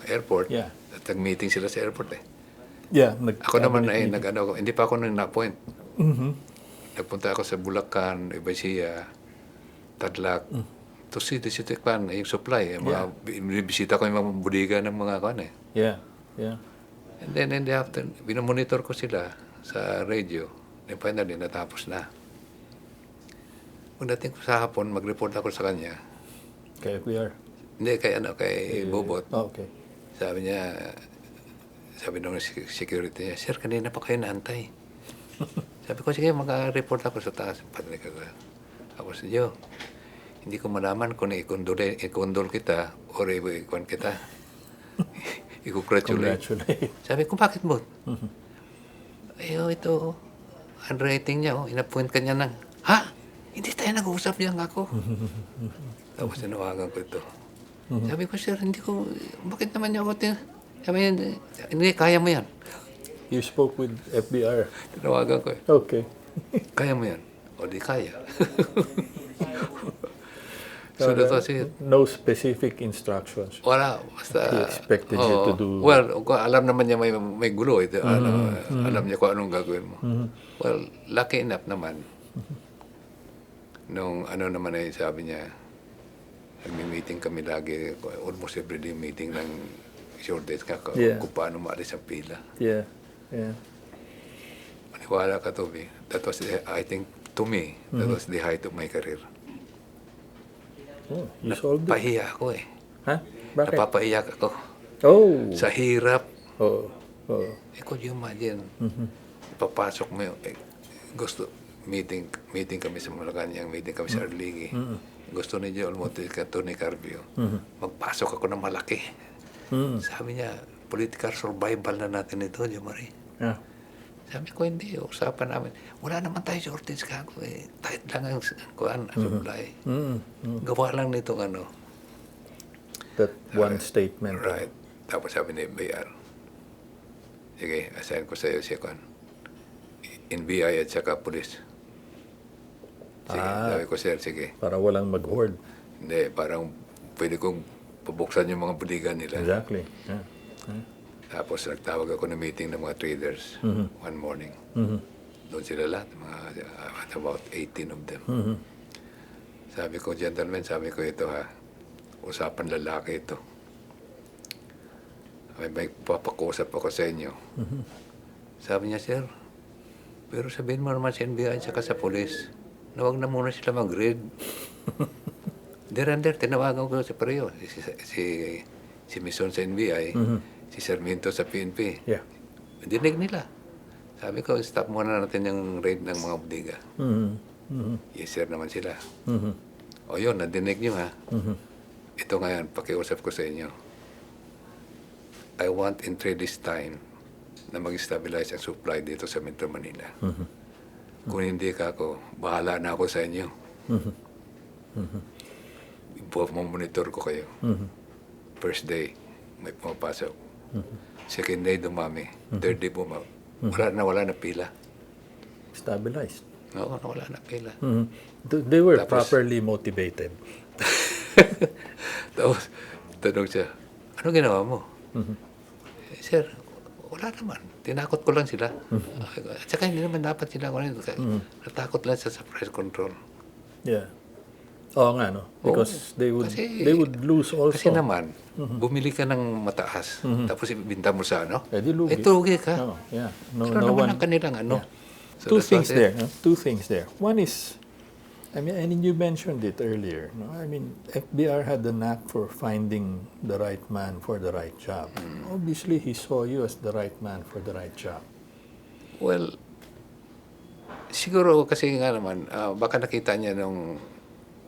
airport. Yeah. At nag-meeting sila sa airport eh. Yeah. Ako naman ay hindi pa ako na-appoint. Nagpunta ako sa Bulacan, Ibasiya, Tadlac, to see the Sitikpan, yung supply. Binibisita ko yung mga budiga ng mga kan eh. Yeah. Yeah. And then in the afternoon, binomonitor ko sila sa radio. Then finally, natapos na. Pagdating ko sa hapon, mag-report ako sa kanya. Kay FVR. Hindi, kay Bobot. Oh, okay. Sabi nung security niya, "Sir, kanina pa kayo naantay." Sabi ko, "Sige, mag-report ako sa taas." Padre ko. Ako sa Diyo, hindi ko malaman kung i-condole kita or i-kwan kita. I-congratulate. Sabi ko, "Bakit mo?" Ito, handwriting niya, in-appoint ka niya ng, "Ha? Hindi tayo nag-uusap niya ako." Tapos tinawagan ko ito. Sabi ko, "Sir, bakit naman niya ako sabi niya, hindi, kaya mo yan." You spoke with FBR. Tinawagan ko Okay. "Kaya mo yan." O di kaya. So that was it. No specific instructions. Wala, basta... He expected you to do... Well, alam naman niya may gulo. Alam niya kung anong gagawin mo. Well, lucky enough naman. Nung naman sabi niya, nag-meeting kami lagi, almost every day meeting ng short days kung paano maalis ang pila. Yeah. Maniwala ka, Toby. That was, I think, to me, that was the height of my career. Oh, you solved it. Napahiya ako Ha? Bakit? Napapahiyak ako. Oh. Sa hirap. Oh. Could you imagine? Papasok mo yung, gusto, meeting kami sa Malacanang, meeting kami sa Arligi. Gusto ni Joel Montes, Tony Carpio. Magpasok ako ng malaki. Sabi niya, political survival na natin ito, JOEMARI. Yeah. Sabi ko, hindi. Usapan namin. Wala naman tayo shortage ka ako Tight lang ang supply. Gawa lang nitong That one statement. Right. Tapos sabi ni FVR, sige, assign ko sa iyo siya NBI at saka police. Sige, sabi ko, "Sir, sige." Para walang mag-hoard. Hindi, parang pwede kong pabuksan yung mga buligan nila. Exactly. Yeah. Tapos nagtawag ako ng meeting ng mga traders one morning. Doon sila lahat, about 18 of them. Sabi ko, "Gentlemen, sabi ko ito usapan lalaki ito. May papakusap ako sa inyo." Sabi niya, "Sir, pero sabihin mo naman sa NBI at saka sa police, na wag na muna sila mag-read." There, tinawagan ko sa pareho. Si Mison sa NBI, si Sarmiento sa PNP. Yeah. Dinig nila. Sabi ko, "Stop muna natin yung raid ng mga bodega." Yes, sir naman sila. O yun, nadinig nyo Ito ngayon, pakiusap ko sa inyo. I want in 3 days time na mag-stabilize ang supply dito sa Metro Manila. Kung hindi ka ako, bahala na ako sa inyo. Monitor ko kayo. First day, may pumapasok. Second day, dumami. Third day, wala na pila. Stabilized. Oo, wala na pila. They were properly motivated. Tapos, tanong siya, "Ano ginawa mo?" "Sir, wala naman. Tinakot ko lang sila." At saka hindi naman dapat sila natakot lang sa press control. Yeah. Oo nga, no? Because they would lose also. Kasi naman, bumili ka ng mataas, tapos ibinta mo sa di lugi. Lugi ka. No, yeah. No Pero naman one. ang kanilang So Two things there. Two things there. One is, and you mentioned it earlier. No? FBR had the knack for finding the right man for the right job. Obviously, he saw you as the right man for the right job. Well, siguro kasi nga naman, baka nakita niya nung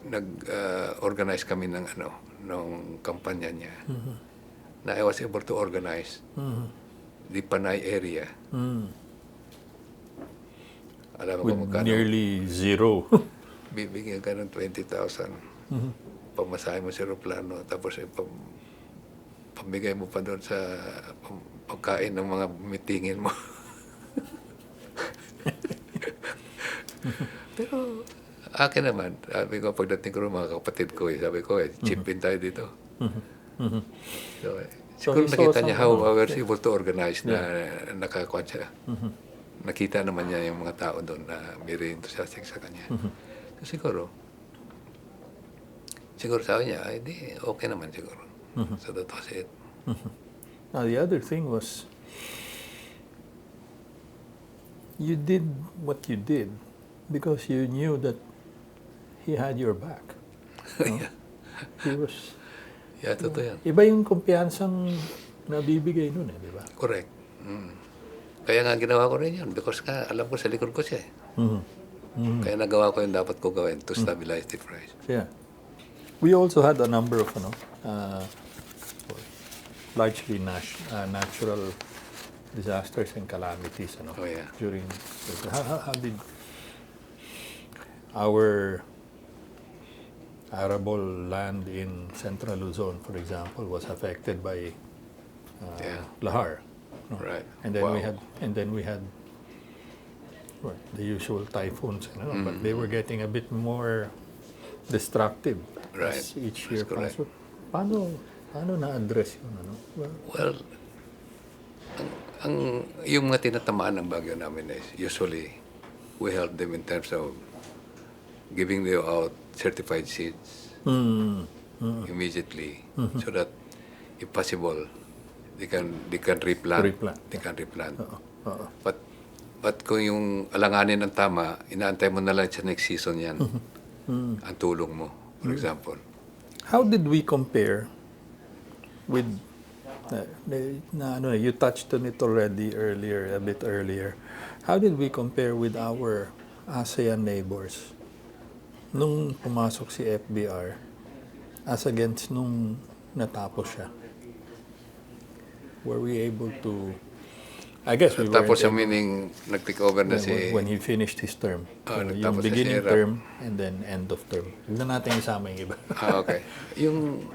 nag-organize kami ng nung kampanya niya, na I was able to organize the Panay area. Alam mo With kung magkano? nearly zero. Bibigyan ka ng 20,000. Pamasahe mo sa aeroplano, tapos pamigay mo pa doon sa pagkain ng mga mitingin mo. Pero akin naman, sabi ko, pagdating ko ng mga kapatid ko, sabi ko, chip in tayo dito. So, siguro nakita niya how I was able to organize na nakakuha siya. Nakita naman niya yung mga tao doon na may enthusiastic sa kanya. So, siguro sabi niya, hindi, okay naman siguro. So that was it. Now, the other thing was, you did what you did because you knew that he had your back. No? Yeah. He was, Yeah, totoo yan. iba yung kumpiyansang nabibigay nun di ba? Correct. Kaya nga ginawa ko rin yun because nga alam ko sa likod ko siya Kaya nagawa ko yung dapat ko gawin to stabilize the price. Yeah. We also had a number of largely natural disasters and calamities Oh, yeah. during how did our arable land in central Luzon, for example, was affected by lahar. No? Right. And then we had the usual typhoons, but they were getting a bit more destructive as each year passed. Paano na-address yun? Well, yung mga tinatamaan ng bagyo namin is usually we help them in terms of giving them out certified seeds immediately so that if possible they can replant. They can replant. But kung yung alanganin ng tama, inaantay mo na lang sa next season yan. Ang tulong mo, for example. How did we compare with you touched on it already a bit earlier. How did we compare with our ASEAN neighbors nung pumasok si FVR as against nung natapos siya? Were we able to, I guess we were. Tapos yung meaning nag-take over na when he finished his term. Yung beginning term and then end of term. Huwag na natin isama yung iba. Okay. Yung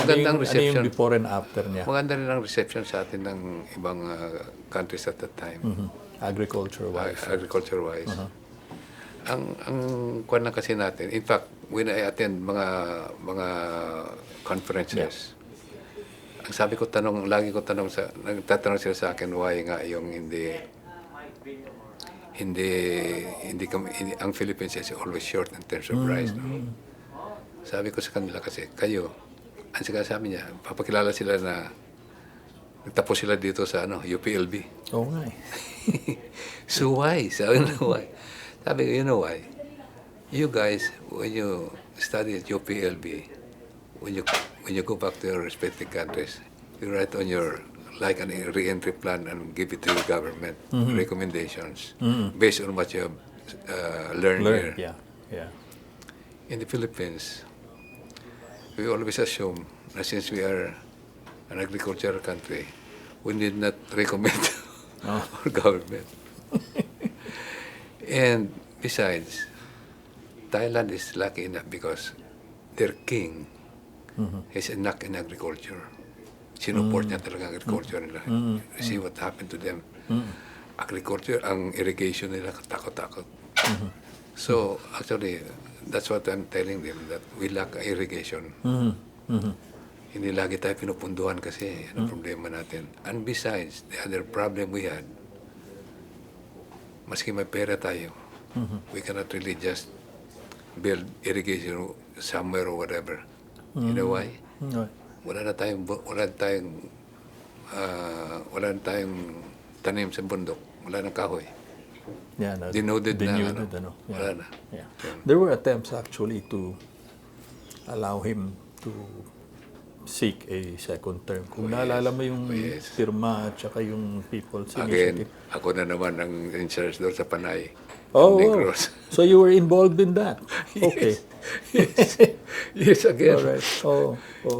magandang reception. Ano yung before and after niya? Maganda rin ang reception sa atin ng ibang countries at that time. Agriculture-wise. Agriculture-wise. Ang kwan na kasi natin, in fact, when I attend mga conferences, ang sabi ko lagi ko tanong nagtatanong sila sa akin why nga yung hindi ang Philippines is always short in terms of rice. No? Sabi ko sa kanila kasi, kayo, ang sinasabi niya, papakilala sila na nagtapos sila dito sa UPLB. Oo nga So why? Sabi ko, why? Sabi ko, you know why? You guys, when you study at UPLB, when you go back to your respective countries, you write on your like a re-entry plan and give it to the government recommendations based on what you have learned here. Yeah. In the Philippines, we always assume that since we are an agricultural country, we need not recommend our government. And besides, Thailand is lucky enough because their king is a knack in agriculture. Sinuport niya talaga ang agriculture nila. See what happened to them. Agriculture, ang irrigation nila, katakot-takot. So, actually, that's what I'm telling them, that we lack irrigation. Hindi lagi tayo pinupunduhan kasi ang problema natin. And besides, the other problem we had, maski may pera tayo, we cannot really just build irrigation somewhere or whatever. You know why? Wala na tayong tanim sa bundok. Wala nang kahoy. Yeah, Denuded na. Wala na. Yeah. There were attempts actually to allow him to seek a second term. Kung naalala mo yung pirma at saka yung People's Initiative. Again, ako na naman ang in charge doon sa Panay. Negros. So you were involved in that? Okay. Yes, again. All right.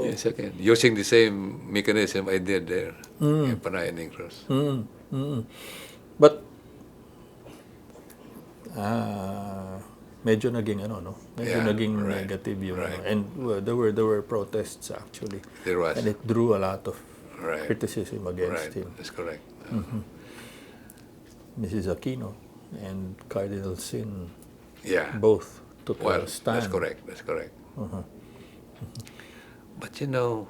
Yes, again. Using the same mechanism I did there in Panay and Negros. But, medyo naging naging negative yung and there were protests actually. There was. And it drew a lot of criticism against him. That's correct. Mrs. Aquino and Cardinal Sin both took a stand. That's correct. But you know,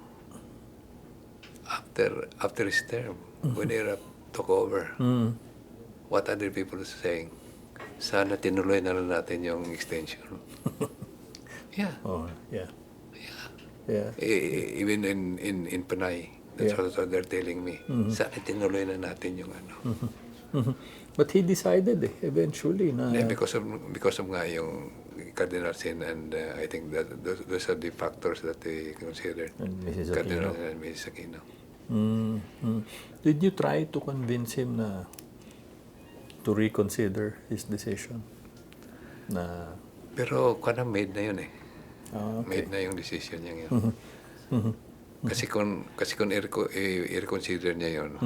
after his term, when Iraq took over, what other people are saying, sana tinuloy na lang natin yung extension. Yeah. Oh, yeah. Yeah. Even in Panay, that's what they're telling me. Sana tinuloy na natin yung But he decided eventually na... Yeah, because of nga yung Cardinal Sin, and I think that those are the factors that they considered. And Mrs. Cardinal Aquino. and Mrs. Aquino. Did you try to convince him na to reconsider his decision? Na... Pero kana made na yun eh. Okay. Made na yung decision niya yun. Kasi kung i-reconsider niya yun,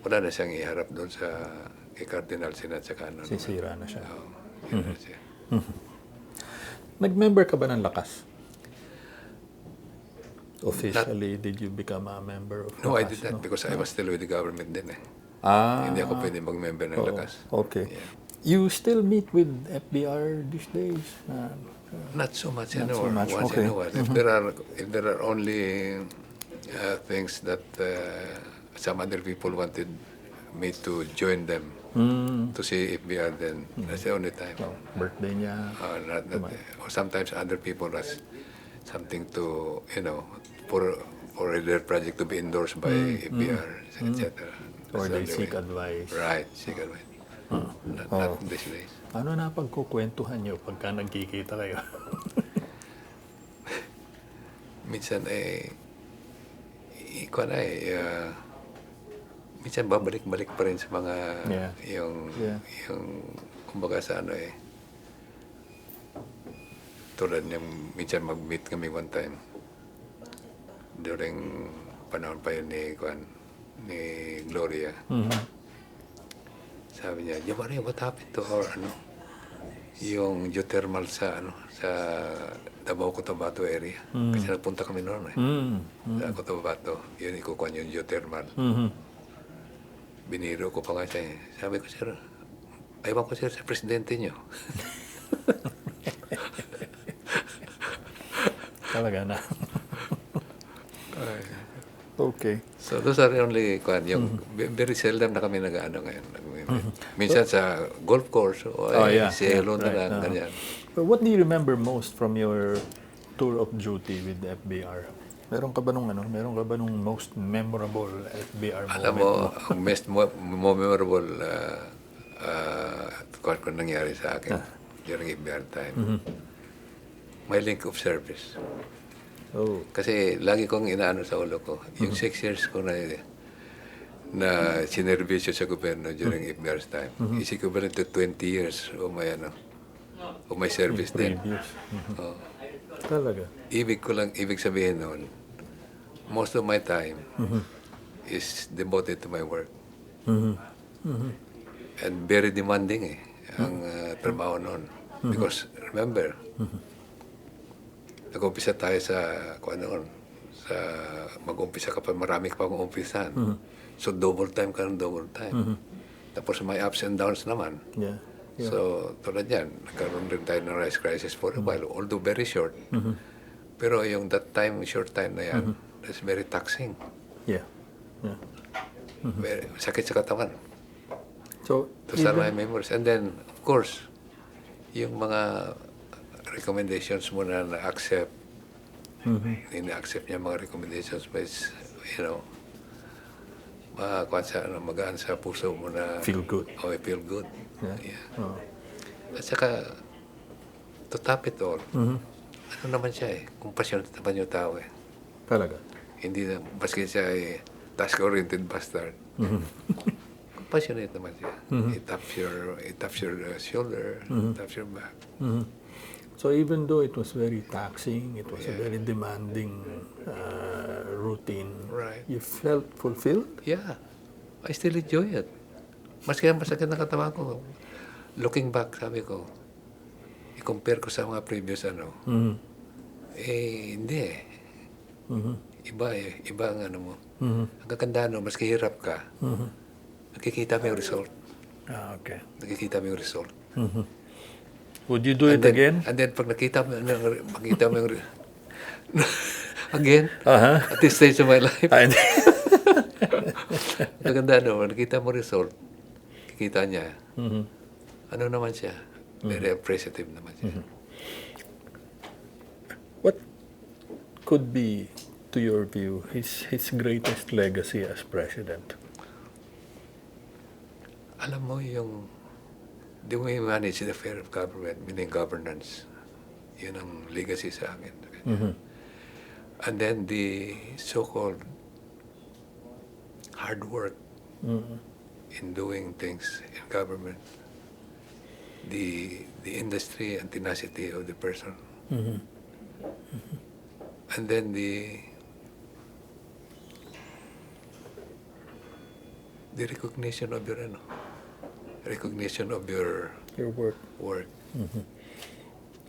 wala na siyang iharap doon sa kay Cardinal Sin at saka ano. Sisira na siya. Yun na siya. Nag-member ka ba ng Lakas? Officially, did you become a member of Lakas? No, I did not because I was still with the government din eh. Hindi ako pwede mag-member ng Lakas. Okay. Yeah. You still meet with FVR these days? Not so much Not so anymore. much, Once okay. in a while. If there are only things that some other people wanted me to join them to see FVR, then that's the only time. Birthday niya. Or sometimes other people has something to, for their project to be endorsed by FVR, etc. Or they seek advice. Right, seek advice. Not these days. Ano na pagkukwentuhan niyo pagka nagkikita kayo? Minsan minsan babalik-balik pa rin sa mga yung kumbaga sa tulad niyang minsan mag-meet kami one time during panahon pa yun ni Gloria. Sabi niya, JOEMARI, what happened to our yung geothermal sa Davao Cotabato area? Kasi nagpunta kami noon sa Cotabato. Yun, ikukuha yung geothermal. Biniro ko pa nga siya. Sabi ko, sir, aywan ko sir sa presidente niyo. Talaga na. Okay. So those are the only yung very seldom na kami nag-ano ngayon. Minsan sa golf course o selo na lang, ganyan. But what do you remember most from your tour of duty with the FBR? Meron ka ba nung most memorable FBR moment? Alam mo, ang most memorable kung nangyari sa akin during FBR time, my length of service. Oh. Kasi lagi kong inaano sa ulo ko, yung 6 years ko na sinervisyo sa gobyerno during FBR's time, is equivalent to 20 years of my service din. Talaga? Ibig sabihin noon, most of my time is devoted to my work. And very demanding ang trabaho noon. Because remember, nag-umpisa tayo mag-umpisa ka pa, marami ka pa mag-umpisahan. So double time. Tapos may ups and downs naman. Yeah. So tulad yan, nagkaroon rin tayo ng rice crisis for a while, although very short. Pero yung short time na yan, it's very taxing. Yeah. Very, sakit sa katawan. So, Those are my memories. And then, of course, yung mga recommendations mo na na-accept, ina-accept niya mga recommendations, but magaan sa puso mo na feel good. I feel good. Yeah. At saka, to top it all, ano naman siya compassionate naman yung tao Talaga? Hindi na, baski siya task-oriented bastard. Compassionate naman siya. It taps your shoulder, taps your back. So even though it was very taxing, it was a very demanding routine, Right. you felt fulfilled? Yeah. I still enjoy it. Maski ang masakit na katawan ko. Looking back, sabi ko, i-compare ko sa mga previous hindi Iba ang ano mo. Ang kakanda maski hirap ka, nakikita mo yung result. Okay. Nakikita mo yung result. Would you do it again? And then pag nakita mo yung again, at this stage of my life, maganda nakita mo result, kikita niya, ano naman siya, very appreciative naman siya. What could be, to your view, his greatest legacy as president? alam mo yung the way we manage the affair of government, meaning governance, yun ang legacy sa akin. And then the so-called hard work in doing things in government, the industry and tenacity of the person, and then the recognition of your recognition of your Your work.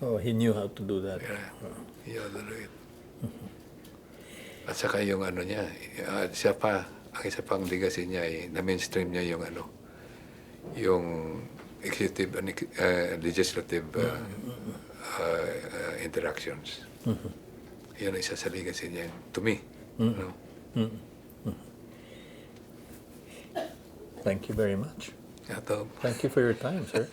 Oh, he knew how to do that. Yeah, you do it. At saka yung niya, siya pa, ang isa pang legacy niya ay na-mainstream niya yung yung executive and legislative interactions. Yan ang isa sa legacy niya, to me. No? Thank you very much. Ito, Thank you for your time, sir.